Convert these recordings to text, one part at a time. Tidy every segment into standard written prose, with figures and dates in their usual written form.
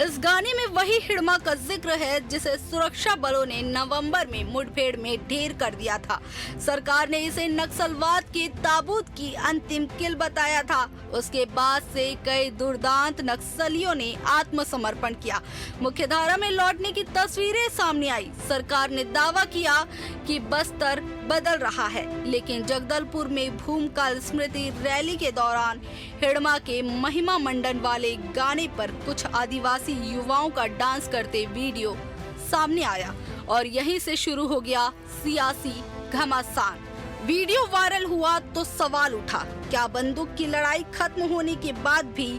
इस गाने में वही हिड़मा का जिक्र है जिसे सुरक्षा बलों ने नवंबर में मुठभेड़ में ढेर कर दिया था। सरकार ने इसे नक्सलवाद के ताबूत की अंतिम किल बताया था। उसके बाद से कई दुर्दांत नक्सलियों ने आत्मसमर्पण किया। मुख्यधारा में लौटने की तस्वीरें सामने आई। सरकार ने दावा किया कि बस्तर बदल रहा है, लेकिन जगदलपुर में भूमकाल स्मृति रैली के दौरान हिड़मा के महिमा मंडन वाले गाने पर कुछ आदिवासी युवाओं का डांस करते वीडियो सामने आया और यहीं से शुरू हो गया सियासी घमासान। वीडियो वायरल हुआ तो सवाल उठा, क्या बंदूक की लड़ाई खत्म होने के बाद भी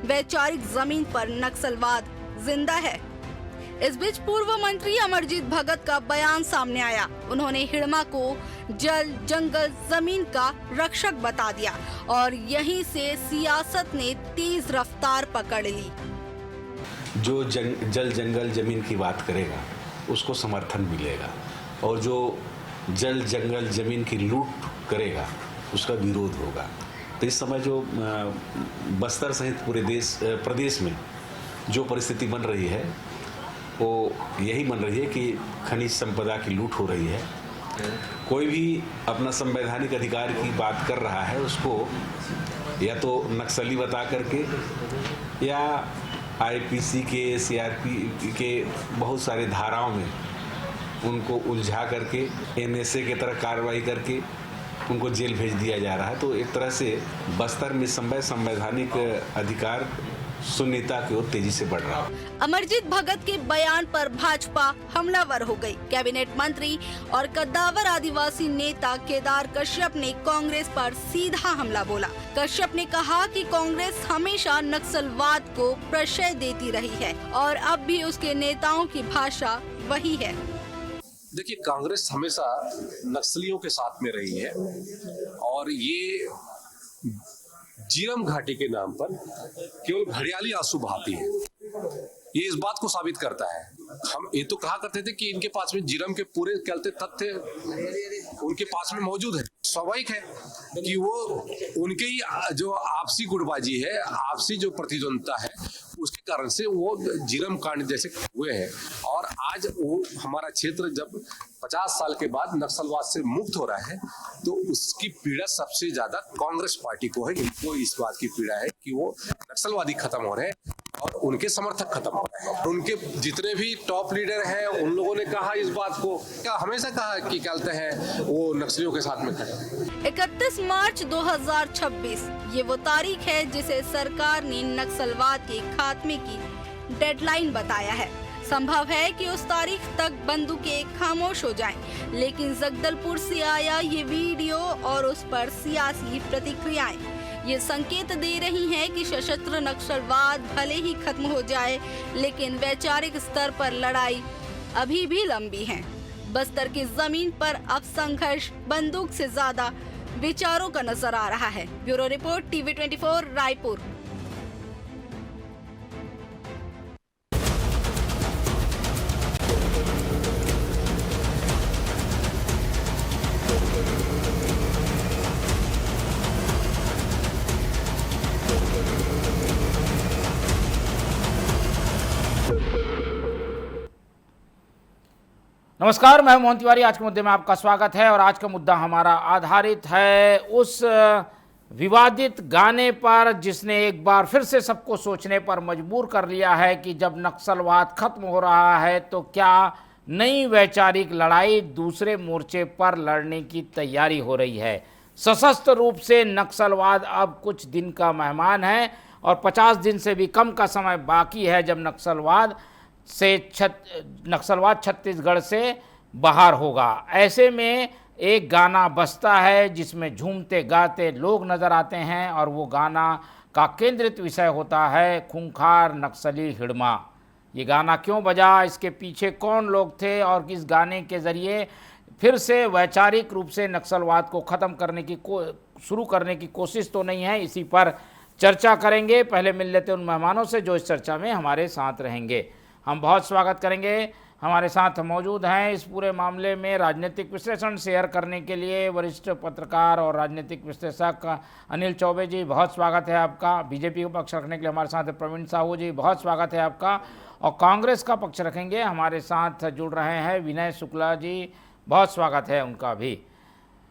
वैचारिक जमीन पर नक्सलवाद जिंदा है? इस बीच पूर्व मंत्री अमरजीत भगत का बयान सामने आया। उन्होंने हिड़मा को जल जंगल जमीन का रक्षक बता दिया और यहीं से सियासत ने तेज रफ्तार पकड़ ली। जो जल जंगल जमीन की बात करेगा उसको समर्थन मिलेगा और जो जल जंगल जमीन की लूट करेगा उसका विरोध होगा। तो इस समय जो बस्तर सहित पूरे प्रदेश में जो परिस्थिति बन रही है वो यही बन रही है कि खनिज संपदा की लूट हो रही है। कोई भी अपना संवैधानिक अधिकार की बात कर रहा है उसको या तो नक्सली बता करके या आईपीसी के सीआरपी के बहुत सारे धाराओं में उनको उलझा करके एनएसए की तरह कार्रवाई करके उनको जेल भेज दिया जा रहा है। तो एक तरह से बस्तर में संवैधानिक अधिकार शून्यता की ओर तेजी से बढ़ रहा है। अमरजीत भगत के बयान पर भाजपा हमलावर हो गई। कैबिनेट मंत्री और कद्दावर आदिवासी नेता केदार कश्यप ने कांग्रेस पर सीधा हमला बोला। कश्यप ने कहा कि कांग्रेस हमेशा नक्सलवाद को प्रश्रय देती रही है और अब भी उसके नेताओं की भाषा वही है। देखिए, कांग्रेस हमेशा नक्सलियों के साथ में रही है और ये जीरम घाटी के नाम पर केवल घड़ियाली आंसू बहाती है। ये इस बात को साबित करता है। हम ये तो कहा करते थे कि इनके पास में जीरम के पूरे कहते तथ्य उनके पास में मौजूद है। स्वाभाविक है कि वो उनके ही जो आपसी गुटबाजी है, आपसी जो प्रतिद्वंदता है, उसके कारण से वो जीरम कांड जैसे हुए हैं। और आज वो हमारा क्षेत्र जब 50 साल के बाद नक्सलवाद से मुक्त हो रहा है तो उसकी पीड़ा सबसे ज्यादा कांग्रेस पार्टी को है। इनको इस बात की पीड़ा है कि वो नक्सलवादी खत्म हो रहे हैं और उनके समर्थक खत्म हो रहे हैं। उनके जितने भी टॉप लीडर हैं उन लोगों ने कहा इस बात को, क्या हमेशा कहा कि कहते हैं वो नक्सलियों के साथ में खड़े। 31 मार्च 2026 ये वो तारीख है जिसे सरकार ने नक्सलवाद के खात्मे की डेडलाइन बताया है। संभव है कि उस तारीख तक बंदूकें खामोश हो जाएं, लेकिन जगदलपुर से आया ये वीडियो और उस पर सियासी प्रतिक्रियाएं ये संकेत दे रही हैं कि सशस्त्र नक्सलवाद भले ही खत्म हो जाए, लेकिन वैचारिक स्तर पर लड़ाई अभी भी लंबी है। बस्तर की जमीन पर अब संघर्ष बंदूक से ज्यादा विचारों का नजर आ रहा है। Bureau report, TV 24 Raipur. नमस्कार, मैं मोहन तिवारी। आज के मुद्दे में आपका स्वागत है और आज का मुद्दा हमारा आधारित है उस विवादित गाने पर जिसने एक बार फिर से सबको सोचने पर मजबूर कर लिया है कि जब नक्सलवाद खत्म हो रहा है तो क्या नई वैचारिक लड़ाई दूसरे मोर्चे पर लड़ने की तैयारी हो रही है। सशस्त्र रूप से नक्सलवाद अब कुछ दिन का मेहमान है और 50 दिन से भी कम का समय बाकी है जब नक्सलवाद छत्तीसगढ़ से बाहर होगा। ऐसे में एक गाना बजता है जिसमें झूमते गाते लोग नज़र आते हैं और वो गाना का केंद्रित विषय होता है खूंखार नक्सली हिड़मा। ये गाना क्यों बजा, इसके पीछे कौन लोग थे और किस गाने के ज़रिए फिर से वैचारिक रूप से नक्सलवाद को ख़त्म करने की शुरू करने की कोशिश तो नहीं है, इसी पर चर्चा करेंगे। पहले मिल लेते उन मेहमानों से जो इस चर्चा में हमारे साथ रहेंगे। हम बहुत स्वागत करेंगे हमारे साथ मौजूद हैं इस पूरे मामले में राजनीतिक विश्लेषण शेयर करने के लिए वरिष्ठ पत्रकार और राजनीतिक विश्लेषक अनिल चौबे जी, बहुत स्वागत है आपका। बीजेपी का पक्ष रखने के लिए हमारे साथ है प्रवीण साहू जी, बहुत स्वागत है आपका। और कांग्रेस का पक्ष रखेंगे, हमारे साथ जुड़ रहे हैं विनय शुक्ला जी, बहुत स्वागत है उनका भी।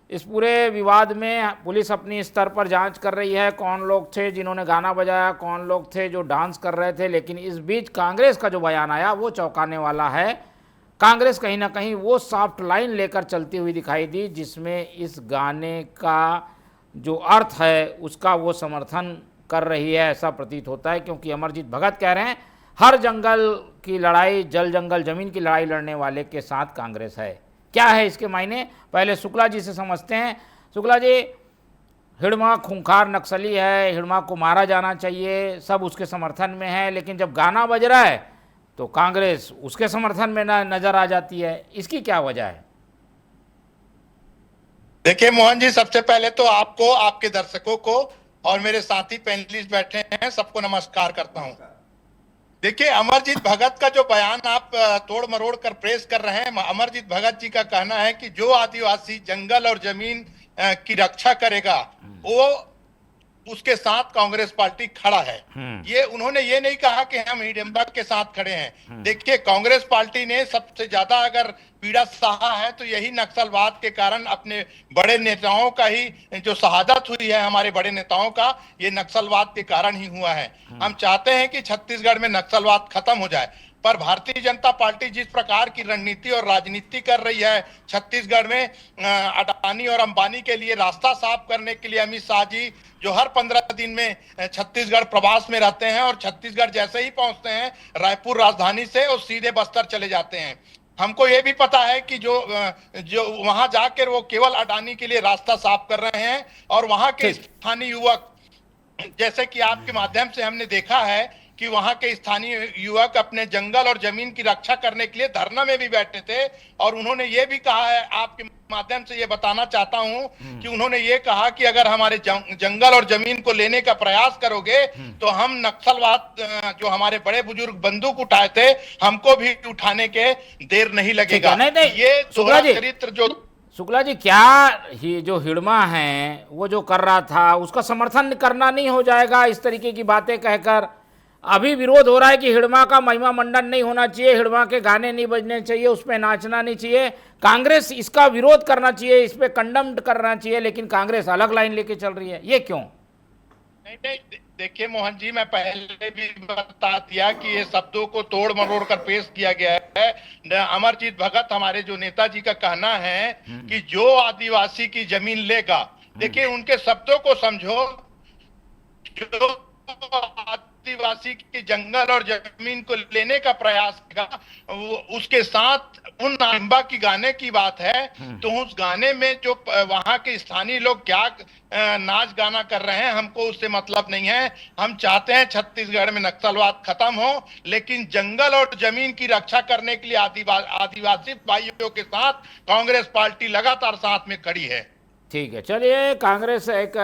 इस पूरे विवाद में पुलिस अपनी स्तर पर जांच कर रही है, कौन लोग थे जिन्होंने गाना बजाया, कौन लोग थे जो डांस कर रहे थे। लेकिन इस बीच कांग्रेस का जो बयान आया वो चौंकाने वाला है। कांग्रेस कहीं ना कहीं वो सॉफ्ट लाइन लेकर चलती हुई दिखाई दी जिसमें इस गाने का जो अर्थ है उसका वो समर्थन कर रही है, ऐसा प्रतीत होता है। क्योंकि अमरजीत भगत कह रहे हैं हर जंगल की लड़ाई, जल जंगल जमीन की लड़ाई लड़ने वाले के साथ कांग्रेस है। क्या है इसके मायने, पहले शुक्ला जी से समझते हैं। शुक्ला जी, हिड़मा खूंखार नक्सली है, हिड़मा को मारा जाना चाहिए, सब उसके समर्थन में है, लेकिन जब गाना बज रहा है तो कांग्रेस उसके समर्थन में नजर आ जाती है, इसकी क्या वजह है? देखिए मोहन जी, सबसे पहले तो आपको, आपके दर्शकों को और मेरे साथी पैनलिस्ट बैठे हैं सबको नमस्कार करता हूं। देखिए, अमरजीत भगत का जो बयान आप तोड़ मरोड़ कर प्रेस कर रहे हैं, अमरजीत भगत जी का कहना है कि जो आदिवासी जंगल और जमीन की रक्षा करेगा वो उसके साथ कांग्रेस पार्टी खड़ा है। ये उन्होंने ये नहीं कहा कि हम हिडम्बा के साथ खड़े हैं। देखिए, कांग्रेस पार्टी ने सबसे ज्यादा अगर पीड़ा सहा है तो यही नक्सलवाद के कारण अपने बड़े नेताओं का ही जो शहादत हुई है, हमारे बड़े नेताओं का, ये नक्सलवाद के कारण ही हुआ है। हम चाहते हैं कि छत्तीसगढ़ में नक्सलवाद खत्म हो जाए, पर भारतीय जनता पार्टी जिस प्रकार की रणनीति और राजनीति कर रही है छत्तीसगढ़ में, अडानी और अंबानी के लिए रास्ता साफ करने के लिए अमित शाह जी जो हर 15 दिन में छत्तीसगढ़ प्रवास में रहते हैं और छत्तीसगढ़ जैसे ही पहुंचते हैं रायपुर राजधानी से और सीधे बस्तर चले जाते हैं। हमको ये भी पता है कि जो वहां जाकर वो केवल अडानी के लिए रास्ता साफ कर रहे हैं और वहां के स्थानीय युवक, जैसे कि आपके माध्यम से हमने देखा है कि वहां के स्थानीय युवक अपने जंगल और जमीन की रक्षा करने के लिए धरना में भी बैठे थे। और उन्होंने ये भी कहा है, आपके माध्यम से ये बताना चाहता हूं कि उन्होंने ये कहा कि अगर हमारे जंगल और जमीन को लेने का प्रयास करोगे तो हम नक्सलवाद, जो हमारे बड़े बुजुर्ग बंदूक उठाए थे, हमको भी उठाने के देर नहीं लगेगा। ये चरित्र जो शुक्ला जी, क्या ही जो हिड़मा है वो जो कर रहा था उसका समर्थन करना नहीं हो जाएगा इस तरीके की बातें कहकर? अभी विरोध हो रहा है कि हिड़मा का महिमा मंडन नहीं होना चाहिए, हिड़मा के गाने नहीं बजने चाहिए, उस पर नाचना नहीं चाहिए, कांग्रेस इसका विरोध करना चाहिए, इस पर कंडम करना चाहिए, लेकिन कांग्रेस अलग लाइन लेके चल रही है, ये क्यों? नहीं, देखिए मोहन जी, मैं पहले भी बता दिया कि ये शब्दों को तोड़ मरोड़ कर पेश किया गया है। अमरजीत भगत, हमारे जो नेताजी का कहना है कि जो आदिवासी की जमीन लेगा, देखिए उनके शब्दों को समझो, जो आदिवासी के जंगल और जमीन को लेने का प्रयास करेगा, उसके साथ उन हिडम्बा की गाने की बात है तो उस गाने में जो वहां के स्थानीय लोग क्या नाच गाना कर रहे हैं, हमको उससे मतलब नहीं है। हम चाहते हैं छत्तीसगढ़ में नक्सलवाद खत्म हो, लेकिन जंगल और जमीन की रक्षा करने के लिए आदिवासी भाइयों के साथ कांग्रेस पार्टी लगातार साथ में खड़ी है। ठीक है, चलिए, कांग्रेस एक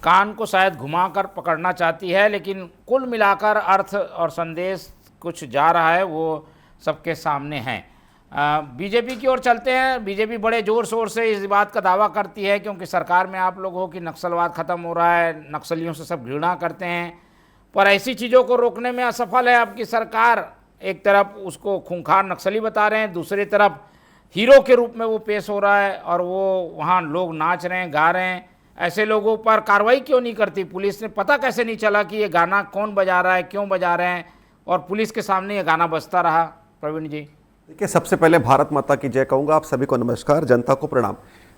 कान को शायद घुमाकर पकड़ना चाहती है, लेकिन कुल मिलाकर अर्थ और संदेश कुछ जा रहा है, वो सबके सामने है। बीजेपी की ओर चलते हैं। बीजेपी बड़े जोर शोर से इस बात का दावा करती है, क्योंकि सरकार में आप लोग हो, कि नक्सलवाद ख़त्म हो रहा है, नक्सलियों से सब घृणा करते हैं, पर ऐसी चीज़ों को रोकने में असफल है आपकी सरकार। एक तरफ उसको खूंखार नक्सली बता रहे हैं, दूसरी तरफ हीरो के रूप में वो पेश हो रहा है और वो वहाँ लोग नाच रहे हैं, गा रहे हैं। ऐसे लोगों पर कार्रवाई क्यों नहीं करती पुलिस? ने पता कैसे नहीं चला कि ये गाना कौन बजा रहा है, क्यों बजा रहे हैं, और पुलिस के सामने ये गाना बजता रहा? प्रवीण जी, देखिए, सबसे पहले भारत माता की जय कहूँगा। आप सभी को नमस्कार, जनता को प्रणाम।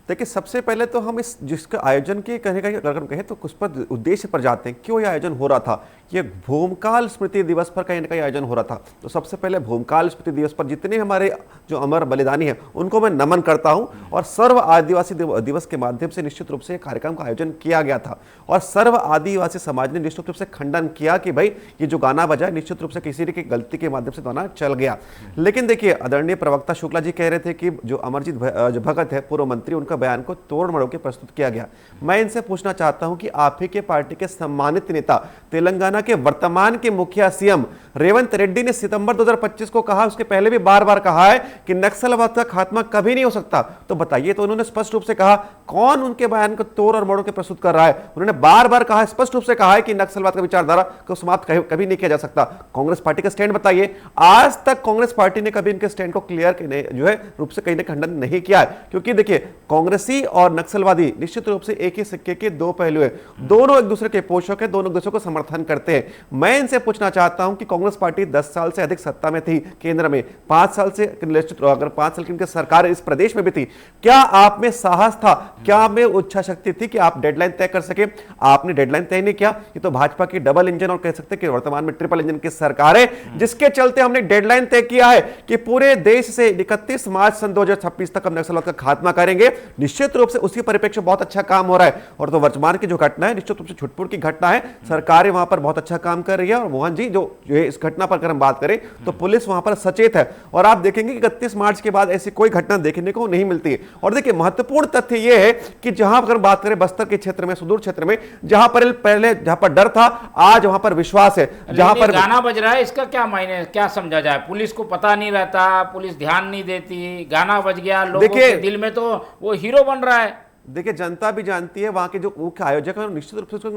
देखिए, सबसे पहले तो हम इस जिसका आयोजन के कहने का अगर हम कहें तो उस पर उद्देश्य पर जाते हैं, क्यों ये आयोजन हो रहा था। ये भूमकाल स्मृति दिवस पर कहीं ना कहीं आयोजन हो रहा था। तो सबसे पहले भूमकाल स्मृति दिवस पर जितने हमारे जो अमर बलिदानी हैं उनको मैं नमन करता हूं, और सर्व आदिवासी दिवस के माध्यम से निश्चित रूप से कार्यक्रम का आयोजन किया गया था, और सर्व आदिवासी समाज ने निश्चित रूप से खंडन किया कि भाई ये जो गाना बजा निश्चित रूप से किसी की गलती के माध्यम से गाना चल गया। लेकिन देखिए, आदरणीय प्रवक्ता शुक्ला जी कह रहे थे कि जो अमरजीत भगत है, पूर्व मंत्री, उनका का बयान को तोड़ मरोड़ के प्रस्तुत किया गया। मैं इनसे पूछना चाहता हूं कि आप ही के पार्टी के सम्मानित नेता तेलंगाना के वर्तमान के मुखिया सीएम रेवंत रेड्डी ने सितंबर 2025 को कहा, उसके पहले भी बार बार कहा है कि नक्सलवाद का खात्मा कभी नहीं हो सकता। तो बताइए, तो उन्होंने स्पष्ट रूप से कहा, कौन उनके बयान को तोड़ और मोड़ के प्रस्तुत कर रहा है? उन्होंने बार बार कहा, स्पष्ट रूप से कहा है कि नक्सलवाद का विचारधारा को समाप्त कभी नहीं किया जा सकता। कांग्रेस पार्टी का स्टैंड बताइए। आज तक कांग्रेस पार्टी ने कभी इनके स्टैंड को क्लियर जो है रूप से कहीं ना खंडन नहीं किया है, क्योंकि देखिए कांग्रेसी और नक्सलवादी निश्चित रूप से एक ही सिक्के के दो पहलू है, दोनों एक दूसरे के पोषक है, दोनों एक दूसरे को समर्थन करते हैं। मैं इनसे पूछना चाहता हूं कि कांग्रेस पार्टी 10 साल से अधिक सत्ता में थी केंद्र में, 5 साल से अगर 5 साल की उनकी सरकार इस प्रदेश में भी थी, क्या आप में साहस था, क्या आप में इच्छा शक्ति थी कि आप डेडलाइन तय कर सके? आपने डेडलाइन तय नहीं किया। ये तो भाजपा की डबल इंजन और कह सकते हैं कि वर्तमान में ट्रिपल इंजन की सरकार है, जिसके चलते हमने डेडलाइन तय किया है कि पूरे देश से 31 मार्च सन 2026 तक हम नक्सलवाद का खात्मा करेंगे। निश्चित रूप से उसी परिप्रेक्ष्य बहुत अच्छा काम हो रहा है। और तो वर्तमान की जो घटना है निश्चित रूप से छुटपुट की घटना है, सरकार वहां पर बहुत अच्छा काम कर रही है। और मोहन जी, जो इस घटना पर अगर हम बात करें तो पुलिस वहां पर सचेत है, और आप देखेंगे कि 31 मार्च के बाद ऐसी कोई घटना देखने को नहीं मिलती है। और देखिए महत्वपूर्ण तथ्य यह है कि जहां अगर बात करें बस्तर के क्षेत्र में, सुदूर क्षेत्र में, जहां पर पहले जहां पर डर था, आज वहां पर विश्वास है। जहां पर गाना बज रहा है, इसका क्या मायने, क्या समझा जाए? पुलिस को पता नहीं रहता, पुलिस ध्यान नहीं देती, गाना बज गया, लोगों के दिल में तो वो हीरो बन रहा है। देखिए जनता भी जानती है, वहां के जो मुख्य आयोजक हैं निश्चित रूप से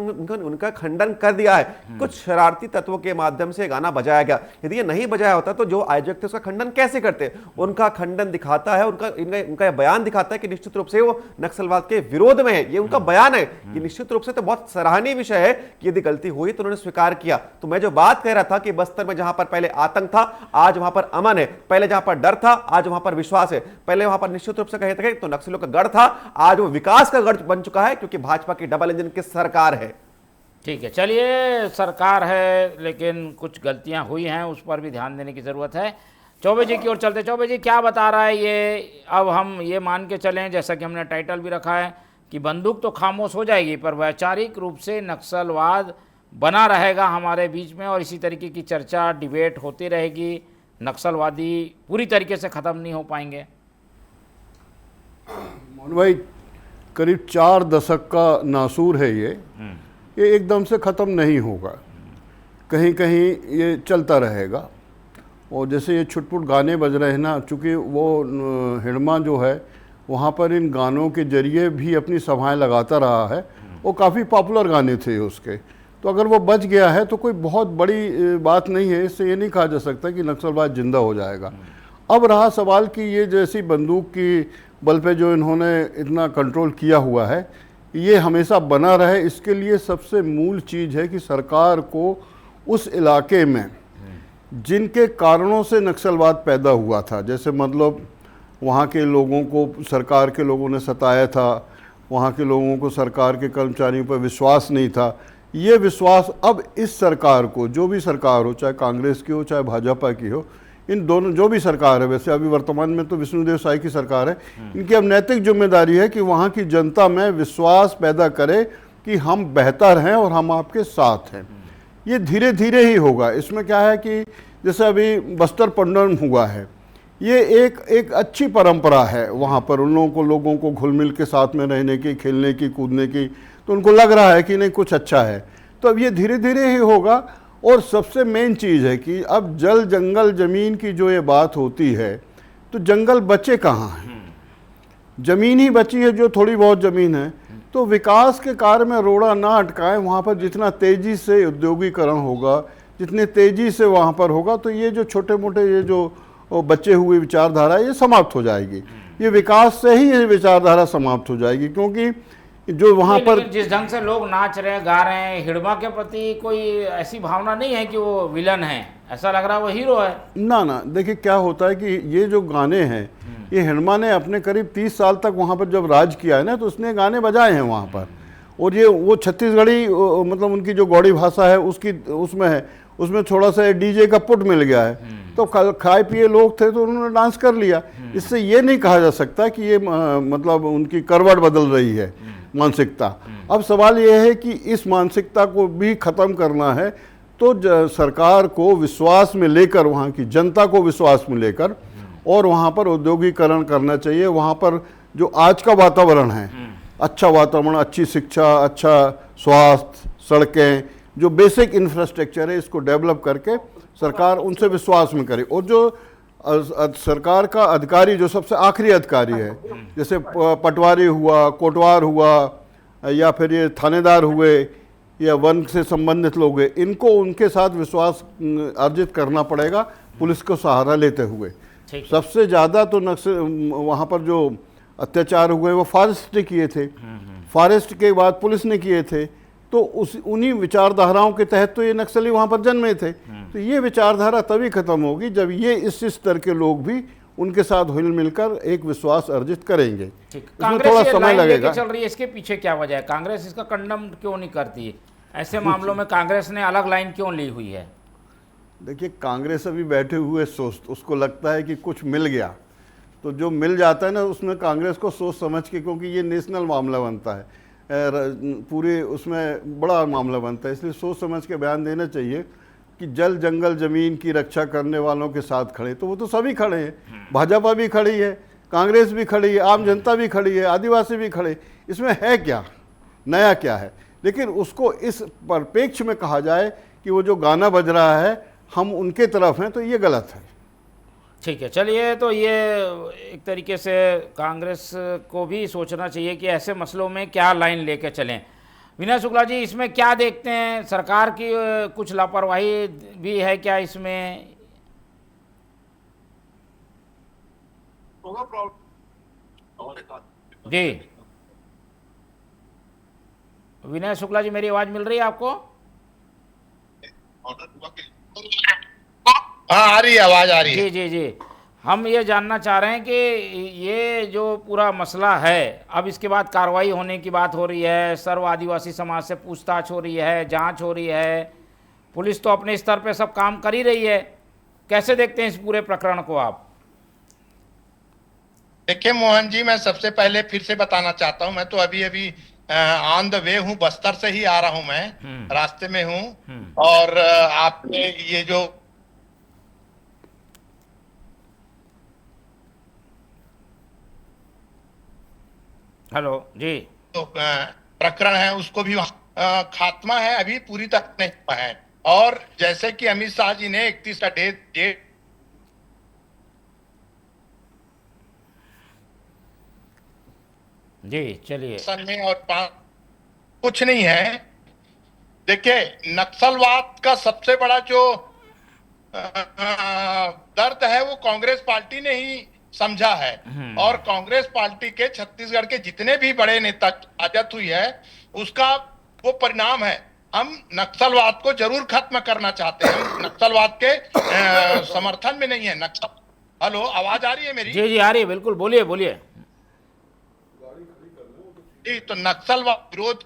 उनका खंडन कर दिया है। कुछ शरारती तत्वों के माध्यम से गाना बजाया गया। यदि ये नहीं बजाया होता तो जो आयोजक थे उसका खंडन कैसे करते? उनका खंडन दिखाता है, उनका बयान दिखाता है कि निश्चित रूप से वो नक्सलवाद के विरोध में है। ये उनका बयान है। ये निश्चित रूप से तो बहुत सराहनीय विषय है कि यदि गलती हुई तो उन्होंने स्वीकार किया। तो मैं जो बात कह रहा था कि बस्तर में जहां पर पहले आतंक था, आज वहां पर अमन है। पहले जहां पर डर था, आज वहां पर विश्वास है। पहले वहां पर निश्चित रूप से कहते थे तो नक्सलियों का गढ़ था, आज वो विकास का गढ़ बन चुका है, क्योंकि भाजपा की डबल इंजन की सरकार है। ठीक है, चलिए, सरकार है लेकिन कुछ गलतियां हुई हैं, उस पर भी ध्यान देने की जरूरत है। चौबे जी की ओर चलते। चौबे जी, क्या बता रहा है ये? अब हम ये मान के चलें, जैसा कि हमने टाइटल भी रखा है, कि बंदूक तो खामोश हो जाएगी पर वैचारिक रूप से नक्सलवाद बना रहेगा हमारे बीच में, और इसी तरीके की चर्चा डिबेट होती रहेगी। नक्सलवादी पूरी तरीके से ख़त्म नहीं हो पाएंगे। मोहन भाई, करीब 4 दशक का नासूर है ये एकदम से ख़त्म नहीं होगा, कहीं कहीं ये चलता रहेगा। और जैसे ये छुटपुट गाने बज रहे हैं ना, चूँकि वो हिड़मा जो है वहाँ पर इन गानों के जरिए भी अपनी सभाएं लगाता रहा है, वो काफ़ी पॉपुलर गाने थे उसके। तो अगर वो बच गया है तो कोई बहुत बड़ी बात नहीं है। इससे ये नहीं कहा जा सकता कि नक्सलवाद जिंदा हो जाएगा। अब रहा सवाल कि ये जैसी बंदूक की बल पे जो इन्होंने इतना कंट्रोल किया हुआ है, ये हमेशा बना रहे, इसके लिए सबसे मूल चीज़ है कि सरकार को उस इलाके में जिनके कारणों से नक्सलवाद पैदा हुआ था, जैसे मतलब वहाँ के लोगों को सरकार के लोगों ने सताया था, वहाँ के लोगों को सरकार के कर्मचारियों पर विश्वास नहीं था, ये विश्वास अब इस सरकार को, जो भी सरकार हो, चाहे कांग्रेस की हो चाहे भाजपा की हो, इन दोनों जो भी सरकार है, वैसे अभी वर्तमान में तो विष्णुदेव साई की सरकार है, इनकी अब नैतिक जिम्मेदारी है कि वहाँ की जनता में विश्वास पैदा करे कि हम बेहतर हैं और हम आपके साथ हैं। ये धीरे धीरे ही होगा। इसमें क्या है कि जैसे अभी बस्तर पंडन हुआ है, ये एक अच्छी परंपरा है वहाँ पर उन लोगों को घुल मिल के साथ में रहने की, खेलने की, कूदने की, तो उनको लग रहा है कि नहीं कुछ अच्छा है। तो अब ये धीरे धीरे ही होगा। और सबसे मेन चीज़ है कि अब जल जंगल ज़मीन की जो ये बात होती है, तो जंगल बचे कहाँ हैं? ज़मीन ही बची है, जो थोड़ी बहुत ज़मीन है। तो विकास के कार्य में रोड़ा ना अटकाएं। वहाँ पर जितना तेज़ी से औद्योगिकरण होगा, जितने तेज़ी से वहाँ पर होगा, तो ये जो छोटे मोटे ये जो बचे हुए विचारधारा, ये समाप्त हो जाएगी। ये विकास से ही ये विचारधारा समाप्त हो जाएगी, क्योंकि जो वहाँ पर जिस ढंग से लोग नाच रहे हैं, गा रहे हैं, हिड़मा के प्रति कोई ऐसी भावना नहीं है कि वो विलन है, ऐसा लग रहा है वो हीरो है। ना, देखिए क्या होता है कि ये जो गाने हैं, ये हिड़मा ने अपने करीब 30 साल तक वहाँ पर जब राज किया है ना, तो उसने गाने बजाए हैं वहाँ पर। और ये वो छत्तीसगढ़ी, मतलब उनकी जो गौड़ी भाषा है उसकी उसमें है, उसमें थोड़ा सा डीजे का पुट मिल गया है, तो खाए पिए लोग थे तो उन्होंने डांस कर लिया। इससे ये नहीं कहा जा सकता कि ये मतलब उनकी करवट बदल रही है मानसिकता। अब सवाल यह है कि इस मानसिकता को भी ख़त्म करना है, तो सरकार को विश्वास में लेकर, वहाँ की जनता को विश्वास में लेकर, और वहाँ पर औद्योगिकरण करना चाहिए। वहाँ पर जो आज का वातावरण है, अच्छा वातावरण, अच्छी शिक्षा, अच्छा स्वास्थ्य, सड़कें, जो बेसिक इंफ्रास्ट्रक्चर है, इसको डेवलप करके सरकार उनसे विश्वास में करे। और जो सरकार का अधिकारी, जो सबसे आखिरी अधिकारी है, जैसे पटवारी हुआ, कोटवार हुआ, या फिर ये थानेदार हुए, या वन से संबंधित लोग हैं, इनको उनके साथ विश्वास अर्जित करना पड़ेगा पुलिस को सहारा लेते हुए। सबसे ज़्यादा तो नक्सल वहाँ पर जो अत्याचार हुए वो फॉरेस्ट ने किए थे, फॉरेस्ट के बाद पुलिस ने किए थे, तो उन्हीं विचारधाराओं के तहत तो ये नक्सली वहाँ पर जन्मे थे। तो ये विचारधारा तभी खत्म होगी जब ये इस स्तर के लोग भी उनके साथ हिल मिलकर एक विश्वास अर्जित करेंगे। इसमें थोड़ा समय लगेगा। चल रही है, इसके पीछे क्या वजह है? कांग्रेस इसका कंडम क्यों नहीं करती? ऐसे मामलों में कांग्रेस ने अलग लाइन क्यों ली हुई है? देखिए, कांग्रेस अभी बैठे हुए उसको लगता है कि कुछ मिल गया, तो जो मिल जाता है ना उसमें कांग्रेस को सोच समझ के, क्योंकि ये नेशनल मामला बनता है, पूरे उसमें बड़ा मामला बनता है, इसलिए सोच समझ के बयान देना चाहिए कि जल जंगल जमीन की रक्षा करने वालों के साथ खड़े। तो वो तो सभी खड़े हैं, भाजपा भी खड़ी है, कांग्रेस भी खड़ी है, आम जनता भी खड़ी है, आदिवासी भी खड़े। इसमें है क्या, नया क्या है? लेकिन उसको इस परिप्रेक्ष्य में कहा जाए कि वो जो गाना बज रहा है हम उनके तरफ हैं, तो ये गलत है। ठीक है, चलिए, तो ये एक तरीके से कांग्रेस को भी सोचना चाहिए कि ऐसे मसलों में क्या लाइन लेके चलें। विनय शुक्ला जी, इसमें क्या देखते हैं? सरकार की कुछ लापरवाही भी है क्या इसमें? जी विनय शुक्ला जी, मेरी आवाज मिल रही है आपको? हाँ, आ रही है, आवाज आ रही है। जी जी जी, हम ये जानना चाह रहे हैं कि ये जो पूरा मसला है, अब इसके बाद कार्रवाई होने की बात हो रही है, सर्व आदिवासी समाज से पूछताछ हो रही है, जांच हो रही है, पुलिस तो अपने स्तर पे सब काम कर ही रही है। कैसे देखते हैं इस पूरे प्रकरण को आप? देखिए मोहन जी, मैं सबसे पहले फिर से बताना चाहता हूं, मैं तो अभी अभी ऑन द वे हूं, बस्तर से ही आ रहा हूं, मैं रास्ते में हूं। और आपने ये जो हेलो जी, तो प्रकरण है उसको भी खात्मा है, अभी पूरी तरह नहीं हुआ है। और जैसे कि अमित शाह जी ने 31 का डेट जी, चलिए, में और कुछ नहीं है। देखिए, नक्सलवाद का सबसे बड़ा जो दर्द है वो कांग्रेस पार्टी ने ही समझा है। और कांग्रेस पार्टी के छत्तीसगढ़ के जितने भी बड़े नेता आजाद हुई है, उसका वो परिणाम है। हम नक्सलवाद को जरूर खत्म करना चाहते हैं, हम नक्सलवाद के समर्थन में नहीं है। हेलो, आवाज आ रही है मेरी? जी जी, आ रही है, बिल्कुल, बोलिए बोलिए। जी, तो नक्सलवाद विरोध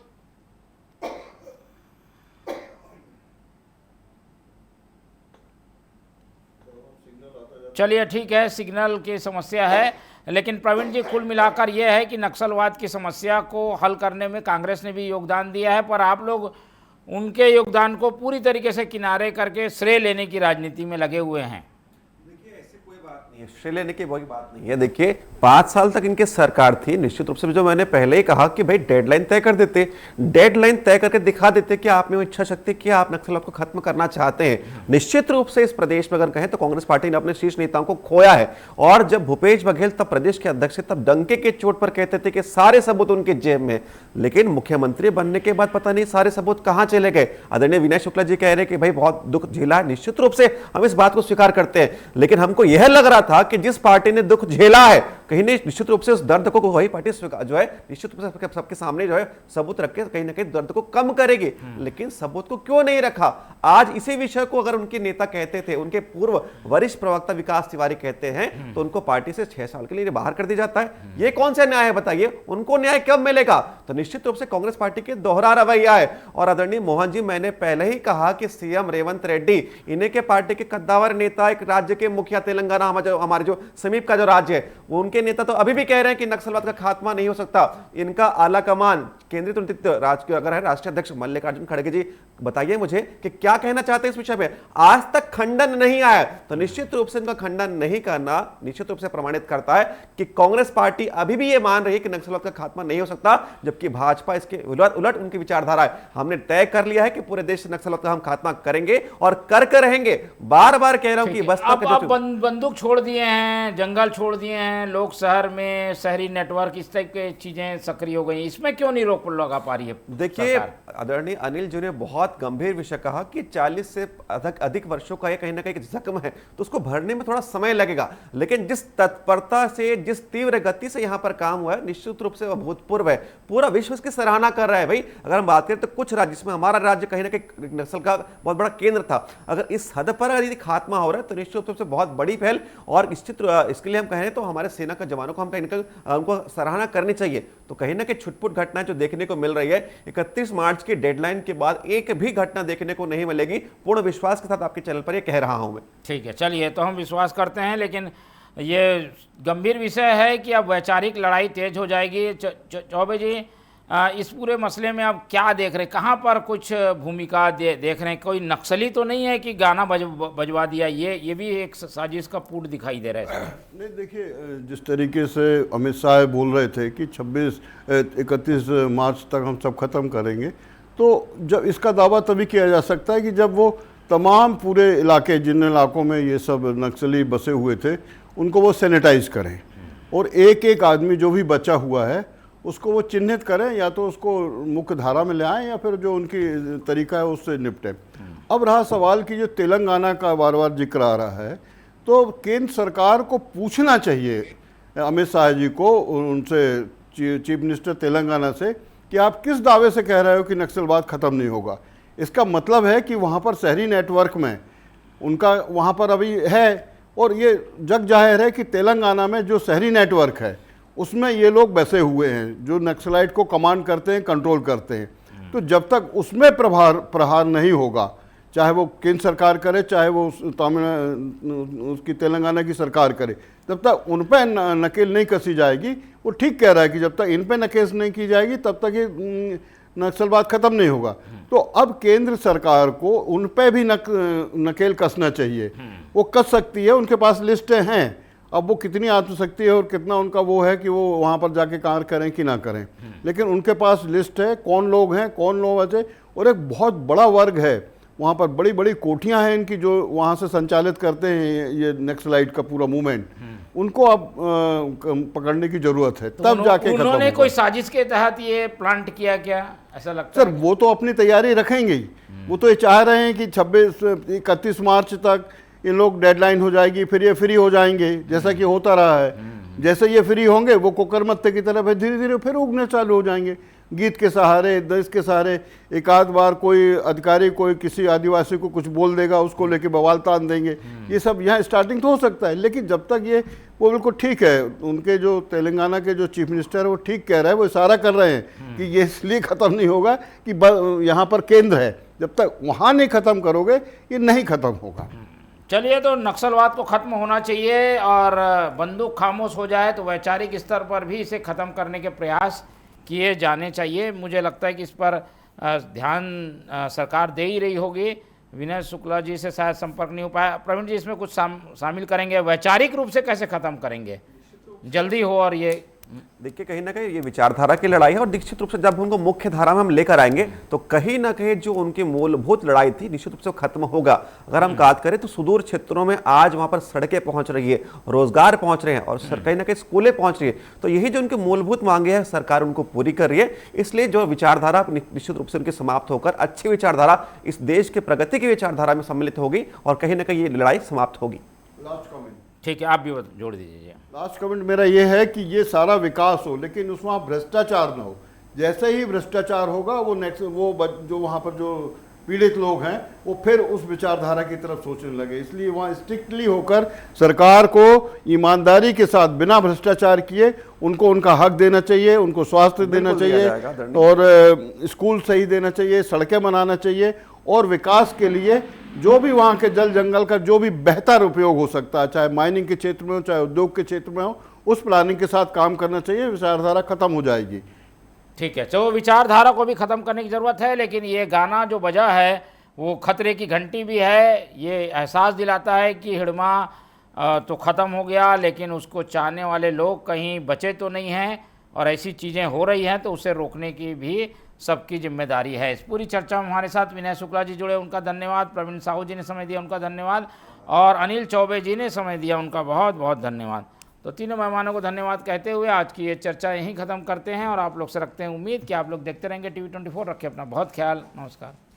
चलिए, ठीक है, सिग्नल की समस्या है, लेकिन प्रवीण जी, कुल मिलाकर यह है कि नक्सलवाद की समस्या को हल करने में कांग्रेस ने भी योगदान दिया है, पर आप लोग उनके योगदान को पूरी तरीके से किनारे करके श्रेय लेने की राजनीति में लगे हुए हैं। श्रेय लेने की वही बात नहीं है। देखिए, 5 साल तक इनकी सरकार थी, निश्चित रूप से जो मैंने पहले ही कहा कि भाई डेडलाइन तय कर देते, डेडलाइन तय करके दिखा देते कि आप में वो इच्छा शक्ति, कि आप नक्सलवाद को खत्म करना चाहते हैं। निश्चित रूप से इस प्रदेश में अगर कहें तो कांग्रेस पार्टी ने अपने शीर्ष नेताओं को खोया है। और जब भूपेश बघेल तब प्रदेश के अध्यक्ष थे, तब डंके के चोट पर कहते थे कि सारे सबूत उनके जेब में, लेकिन मुख्यमंत्री बनने के बाद पता नहीं सारे सबूत कहां चले गए। आदरणीय विनय शुक्ला जी कह रहे कि भाई बहुत दुख झेला, निश्चित रूप से हम इस बात को स्वीकार करते हैं, लेकिन हमको यह लग रहा था कि जिस पार्टी ने दुख झेला है, कहीं निश्चित रूप से उस दर्द को वही पार्टी जो है निश्चित रूप से सबके सामने जो है सबूत रख के कहीं ना कहीं दर्द को कम करेगी। लेकिन सबूत को क्यों नहीं रखा? आज इसी विषय को अगर उनके नेता कहते थे, उनके पूर्व वरिष्ठ प्रवक्ता विकास तिवारी कहते हैं, तो उनको पार्टी से 6 साल के लिए बाहर कर दिया जाता है। ये कौन सा न्याय है बताइए? उनको न्याय कब मिलेगा? तो निश्चित रूप से कांग्रेस पार्टी के दोहरा रवैया है। और आदरणीय मोहन जी, मैंने पहले ही कहा कि सीएम रेवंत रेड्डी, इन्हीं के पार्टी के कद्दावर नेता, एक राज्य के मुखिया, तेलंगाना हमारे जो समीप का जो राज्य है, उनके के नेता तो अभी भी कह रहे हैं कि नक्सलवाद का खात्मा नहीं हो सकता। इनका आला कमान केंद्रीय नेतृत्व अगर है राष्ट्रीय अध्यक्ष मल्लिकार्जुन खड़गे जी, बताइए मुझे कि क्या कहना चाहते हैं इस विषय पे। आज तक खंडन नहीं आया, तो निश्चित रूप से इनका खंडन नहीं करना निश्चित रूप से प्रमाणित करता है कि कांग्रेस पार्टी अभी भी ये मान रही है कि नक्सलवाद का खात्मा नहीं हो सकता, जबकि भाजपा इसके उलट उनकी विचारधारा है। हमने तय कर लिया है कि पूरे देश से नक्सलवाद का हम खात्मा करेंगे और करके रहेंगे। बार बार कह रहा हूं कि बस अब बंदूक छोड़ दिए हैं, जंगल छोड़ दिए हैं, लोग शहर में शहरी नेटवर्क इस टाइप की चीजें सक्रिय हो गई, इसमें क्यों नहीं रोक लगा पा रही है? देखिए, आदरणीय अनिल जी ने बहुत गंभीर विषय कहा कि 40 से अधिक वर्षों का ये कहीं ना कहीं जख्म है, तो उसको भरने में थोड़ा समय लगेगा। लेकिन जिस तत्परता से, जिस तीव्र गति से यहाँ पर काम हुआ है, निश्चित रूप से अभूतपूर्व है। पूरा विश्व इसकी सराहना कर रहा है। भाई, अगर हम बात करें तो कुछ राज्य, जिसमें हमारा राज्य कहीं ना कहीं नक्सल का बहुत बड़ा केंद्र था, अगर इस हद पर यदि खात्मा हो रहा है तो निश्चित रूप से बहुत बड़ी पहल, और निश्चित इसके लिए हम कहें तो हमारे सेना के जवानों को हम उनको सराहना करनी चाहिए। तो कहीं ना कहीं छुटपुट घटनाएं जो देखने को मिल रही है, 31 मार्च की डेडलाइन के बाद एक भी घटना देखने को नहीं मिलेगी। पूर्ण विश्वास के साथ आपके चैनल पर ये कह रहा हूं मैं। ठीक है, चलिए, तो हम विश्वास करते हैं, लेकिन ये गंभीर विषय है कि अब वैचारिक लड़ाई तेज हो जाएगी। चौबे जी, इस पूरे मसले में आप क्या देख रहे हैं, कहाँ पर कुछ भूमिका देख रहे हैं? कोई नक्सली तो नहीं है कि गाना बजवा दिया, ये भी एक साजिश का पूट दिखाई दे रहा है? नहीं, देखिए, जिस तरीके से अमित शाह बोल रहे थे कि 31 मार्च तक हम सब खत्म करेंगे, तो जब इसका दावा तभी किया जा सकता है कि जब वो तमाम पूरे इलाके, जिन इलाकों में ये सब नक्सली बसे हुए थे, उनको वो सैनिटाइज करें और एक एक आदमी जो भी बचा हुआ है उसको वो चिन्हित करें, या तो उसको मुख्य धारा में ले आएँ या फिर जो उनकी तरीका है उससे निपटें। अब रहा सवाल कि जो तेलंगाना का बार बार जिक्र आ रहा है, तो केंद्र सरकार को पूछना चाहिए, अमित शाह जी को, उनसे, चीफ मिनिस्टर तेलंगाना से, कि आप किस दावे से कह रहे हो कि नक्सलवाद ख़त्म नहीं होगा। इसका मतलब है कि वहाँ पर शहरी नेटवर्क में उनका वहाँ पर अभी है, और ये जग जाहिर है कि तेलंगाना में जो शहरी नेटवर्क है उसमें ये लोग बसे हुए हैं जो नक्सलाइट को कमांड करते हैं, कंट्रोल करते हैं। तो जब तक उसमें प्रहार नहीं होगा, चाहे वो केंद्र सरकार करे, चाहे वो उसकी तेलंगाना की सरकार करे, जब तक उन पर नकेल नहीं कसी जाएगी, वो ठीक कह रहा है कि जब तक इन पर नकेल नहीं की जाएगी तब तक ये नक्सलवाद खत्म नहीं होगा। तो अब केंद्र सरकार को उन पर भी नकेल कसना चाहिए। वो कस सकती है, उनके पास लिस्टें हैं। अब वो कितनी आत्मशक्ति है और कितना उनका वो है कि वो वहाँ पर जाके कार्य करें कि ना करें, लेकिन उनके पास लिस्ट है, कौन लोग हैं, कौन लोग बचे, और एक बहुत बड़ा वर्ग है वहाँ पर, बड़ी बड़ी कोठियाँ हैं इनकी जो वहाँ से संचालित करते हैं ये नक्सलाइट का पूरा मूवमेंट। उनको अब पकड़ने की जरूरत है, तब जाके उन्होंने कोई साजिश के तहत ये प्लांट किया क्या, ऐसा लगता है? सर, वो तो अपनी तैयारी रखेंगे ही। वो तो ये चाह रहे हैं कि 31 मार्च तक ये लोग डेडलाइन हो जाएगी, फिर ये फ्री हो जाएंगे, जैसा कि होता रहा है। जैसे ये फ्री होंगे, वो कोकरमत्ते की तरफ धीरे धीरे फिर उगने चालू हो जाएंगे, गीत के सहारे, देश के सहारे। एक आध बार कोई अधिकारी कोई किसी आदिवासी को कुछ बोल देगा, उसको लेके बवाल तान देंगे। ये सब यहाँ स्टार्टिंग तो हो सकता है, लेकिन जब तक ये, वो बिल्कुल ठीक है, उनके जो तेलंगाना के जो चीफ मिनिस्टर है वो ठीक कह रहे हैं, वो इशारा कर रहे हैं कि ये इसलिए ख़त्म नहीं होगा कि यहाँ पर केंद्र है, जब तक वहाँ नहीं ख़त्म करोगे ये नहीं ख़त्म होगा। चलिए, तो नक्सलवाद को ख़त्म होना चाहिए और बंदूक खामोश हो जाए तो वैचारिक स्तर पर भी इसे ख़त्म करने के प्रयास किए जाने चाहिए। मुझे लगता है कि इस पर ध्यान सरकार दे ही रही होगी। विनय शुक्ला जी से शायद संपर्क नहीं हो पाया। प्रवीण जी, इसमें कुछ शामिल करेंगे, वैचारिक रूप से कैसे ख़त्म करेंगे, जल्दी हो? और ये देखिए, कहीं ना कहीं ये विचारधारा की लड़ाई है, और निश्चित रूप से जब उनको मुख्य धारा में हम लेकर आएंगे तो कहीं ना कहीं जो उनकी मूलभूत लड़ाई थी निश्चित रूप से खत्म होगा। अगर हम बात करें तो सुदूर क्षेत्रों में आज वहां पर सड़कें पहुंच रही है, रोजगार पहुंच रहे हैं, और कहीं ना कहीं स्कूलें पहुंच रही है। तो यही जो उनकी मूलभूत मांगे हैं, सरकार उनको पूरी कर रही है। इसलिए जो विचारधारा निश्चित रूप से उनकी समाप्त होकर अच्छी विचारधारा इस देश के प्रगति की विचारधारा में सम्मिलित होगी, और कहीं ना कहीं ये लड़ाई समाप्त होगी। Last comment. ठीक है, आप भी जोड़ दीजिए। लास्ट कमेंट मेरा ये है कि ये सारा विकास हो, लेकिन उसमें भ्रष्टाचार ना हो। जैसे ही भ्रष्टाचार होगा, वो जो वहाँ पर जो पीड़ित लोग हैं वो फिर उस विचारधारा की तरफ सोचने लगे। इसलिए वहाँ स्ट्रिक्टली होकर सरकार को ईमानदारी के साथ, बिना भ्रष्टाचार किए, उनको उनका हक देना चाहिए, उनको स्वास्थ्य देना चाहिए, और स्कूल सही देना चाहिए, सड़कें बनाना चाहिए, और विकास के लिए जो भी वहाँ के जल जंगल का जो भी बेहतर उपयोग हो सकता है, चाहे माइनिंग के क्षेत्र में हो चाहे उद्योग के क्षेत्र में हो, उस प्लानिंग के साथ काम करना चाहिए। विचारधारा खत्म हो जाएगी। ठीक है, तो विचारधारा को भी ख़त्म करने की ज़रूरत है, लेकिन ये गाना जो बजा है वो खतरे की घंटी भी है। ये एहसास दिलाता है कि हिड़मा तो ख़त्म हो गया, लेकिन उसको चाहने वाले लोग कहीं बचे तो नहीं हैं, और ऐसी चीज़ें हो रही हैं तो उसे रोकने की भी सबकी जिम्मेदारी है। इस पूरी चर्चा में हमारे साथ विनय शुक्ला जी जुड़े, उनका धन्यवाद। प्रवीण साहू जी ने समय दिया, उनका धन्यवाद। और अनिल चौबे जी ने समय दिया, उनका बहुत बहुत धन्यवाद। तो तीनों मेहमानों को धन्यवाद कहते हुए आज की ये चर्चा यहीं ख़त्म करते हैं, और आप लोग से रखते हैं उम्मीद कि आप लोग देखते रहेंगे TV24। रखें अपना बहुत ख्याल। नमस्कार।